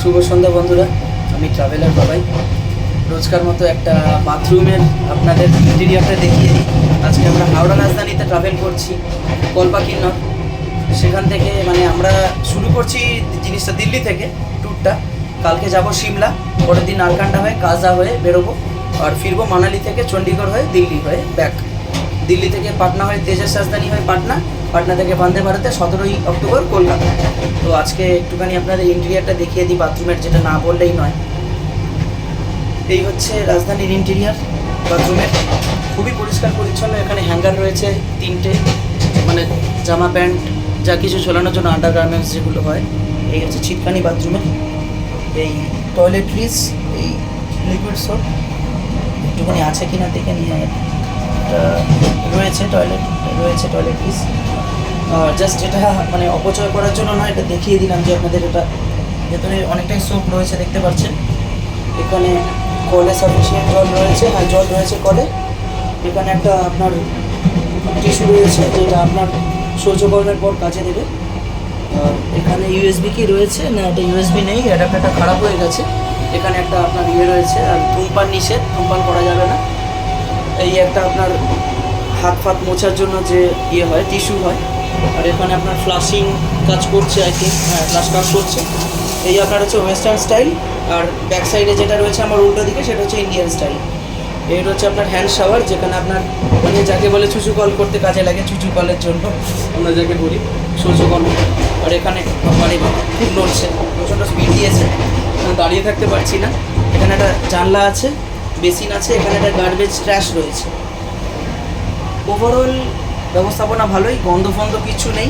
শুভ সন্ধ্যা বন্ধুরা, আমি ট্রাভেলার বাবাই। রোজকার মতো একটা বাথরুমের আপনাদের ইন্টেরিয়ারটা দেখিয়ে দিই। আজকে আমরা হাওড়া রাজধানীতে ট্রাভেল করছি, কলপাকিন্নর। সেখান থেকে আমরা শুরু করছি জিনিসটা দিল্লি থেকে ট্যুরটা। কালকে যাব সিমলা, পরের দিন নারকান্ডা হয়ে কাজা হয়ে বেরোবো, আর ফিরবো মানালি থেকে চণ্ডীগড় হয়ে দিল্লি হয়ে ব্যাক। দিল্লি থেকে পাটনা হয়ে তেজস রাজধানী হয়ে পাটনা, পাটনা থেকে বন্দে ভারতে 17ই অক্টোবর কলকাতা। তো আজকে একটুখানি আপনাদের ইন্টেরিয়ারটা দেখিয়ে দিই বাথরুমের, যেটা না বললেই নয়। এই হচ্ছে রাজধানীর ইন্টেরিয়ার বাথরুমের, খুবই পরিষ্কার পরিচ্ছন্ন। এখানে হ্যাঙ্গার রয়েছে 3টে, জামা প্যান্ট যা কিছু ঝোলানোর জন্য আন্ডার গার্মেন্টস যেগুলো হয়। এই হচ্ছে ছিটকানি বাথরুমের। এই টয়লেট্রিজ, এই লিকুইড সোপ একটুখানি আছে কিনা দেখে নিয়ে রয়েছে। টয়লেট্রিজ জাস্ট এটা অপচয় করার জন্য নয়, এটা দেখিয়ে দিলাম যে আপনাদের এটা ভেতরে অনেকটাই সোপ রয়েছে, দেখতে পাচ্ছেন। এখানে কলে সাফিসিয়েন্ট জল রয়েছে, জল রয়েছে কলে। এখানে একটা আপনার টিস্যু রয়েছে, যেটা আপনার শৌচকর্মের পর কাজে দেবে। এখানে ইউএসবি কি রয়েছে না, এটা ইউএসবি নেই, অ্যাডাপ্টারটা খারাপ হয়ে গেছে। এখানে একটা আপনার রয়েছে, আর ধূমপান নিষেধ, ধূমপান করা যাবে না। এই একটা আপনার হাত ফাত মোছার জন্য যে হয়, টিস্যু হয়। আর এখানে আপনার ফ্লাশিং কাজ করছে, আই থিঙ্ক, ফ্লাশ কাজ করছে। এই আপনার হচ্ছে ওয়েস্টার্ন স্টাইল, আর ব্যাক সাইডে যেটা রয়েছে আমার উল্টো দিকে, সেটা হচ্ছে ইন্ডিয়ান স্টাইল। এই হচ্ছে আপনার হ্যান্ড শাওয়ার, যেখানে আপনার যাকে বলে চুচু কল করতে কাজে লাগে, চুচু কলের জন্য আমরা যাকে বলি শৌচকল। আর এখানে খুব নড়ছে, প্রচণ্ড স্পিড দিয়েছে, দাঁড়িয়ে থাকতে পারছি না। এখানে একটা জানলা আছে, বেসিন আছে, এখানে একটা গার্বেজ ট্র্যাশ রয়েছে। ওভারঅল ব্যবস্থাপনা ভালোই, গন্ধ ফন্ধ কিছু নেই।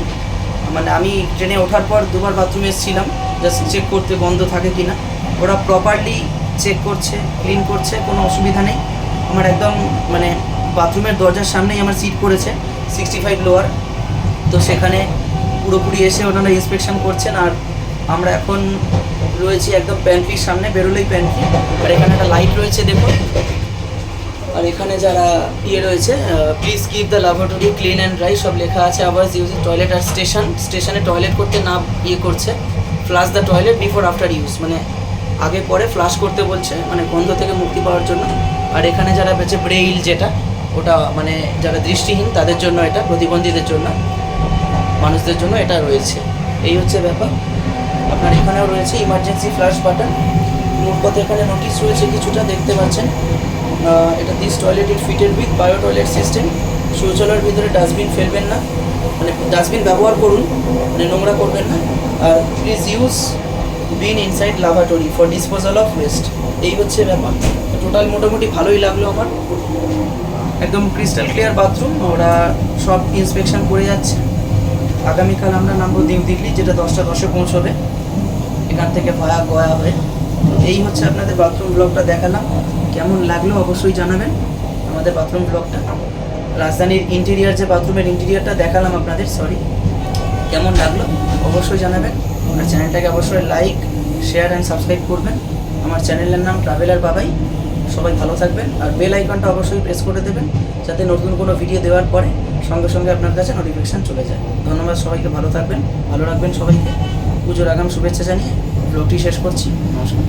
আমি ট্রেনে ওঠার পর দুবার বাথরুমে এসেছিলাম জাস্ট চেক করতে গন্ধ থাকে কি না। ওরা প্রপারলি চেক করছে, ক্লিন করছে, কোনো অসুবিধা নেই। আমার একদম বাথরুমের দরজার সামনেই আমার সিট পড়েছে 65 লোয়ার। তো সেখানে পুরোপুরি এসে ওনারা ইন্সপেকশন করছেন। আর আমরা এখন রয়েছি একদম প্যান্ট্রির সামনে, বেরোলেই প্যান্ট্রি। আর এখানে একটা লাইট রয়েছে, দেখুন। আর এখানে যারা রয়েছে, please keep the laboratory clean and dry, সব লেখা আছে। আবার ইউজিং টয়লেট আর স্টেশনে টয়লেট করতে না করছে। Flush the toilet before after use, আগে পরে ফ্লাশ করতে বলছে, গন্ধ থেকে মুক্তি পাওয়ার জন্য। আর এখানে যারা বেঁচে ব্রেইল, যেটা ওটা যারা দৃষ্টিহীন তাদের জন্য, এটা প্রতিবন্ধীদের জন্য, মানুষদের জন্য এটা রয়েছে। এই হচ্ছে ব্যাপার। আপনার এখানেও রয়েছে ইমার্জেন্সি ফ্লাশ বাটন। মোট কথা এখানে নোটিশ রয়েছে কিছুটা, দেখতে পাচ্ছেন। এটা this toilet it fitted with bio toilet system. শৌচালয়ের ভিতরে ডাস্টবিন ফেলবেন না, ডাস্টবিন ব্যবহার করুন, নোংরা করবেন না। আর please use bin inside laboratory for disposal of waste. এই হচ্ছে ব্যাপার। টোটাল মোটামুটি ভালোই লাগলো আমার, একদম ক্রিস্টাল ক্লিয়ার বাথরুম। ওরা সব ইন্সপেকশন করে যাচ্ছে। আগামীকাল আমরা নামবো দিল্লি, যেটা 10টা 10-এ পৌঁছবে এখান থেকে ভায়া গয়া হয়ে। এই হচ্ছে আপনাদের বাথরুম ব্লগটা দেখালাম। কেমন লাগলো অবশ্যই জানাবেন আমাদের বাথরুম ব্লগটা। রাজধানীর ইন্টেরিয়ার, যে বাথরুমের ইন্টেরিয়ারটা দেখালাম আপনাদের, কেমন লাগলো অবশ্যই জানাবেন। আর চ্যানেলটাকে অবশ্যই লাইক, শেয়ার অ্যান্ড সাবস্ক্রাইব করবেন। আমার চ্যানেলের নাম ট্রাভেলার বাবাই। সবাই ভালো থাকবেন, আর বেল আইকনটা অবশ্যই প্রেস করে দেবেন, যাতে নতুন কোনো ভিডিও দেওয়ার পরে সঙ্গে সঙ্গে আপনার কাছে নোটিফিকেশান চলে যায়। ধন্যবাদ সবাইকে, ভালো থাকবেন, ভালো রাখবেন সবাইকে। পুজোর আগাম শুভেচ্ছা জানিয়ে ব্লগটি শেষ করছি। নমস্কার।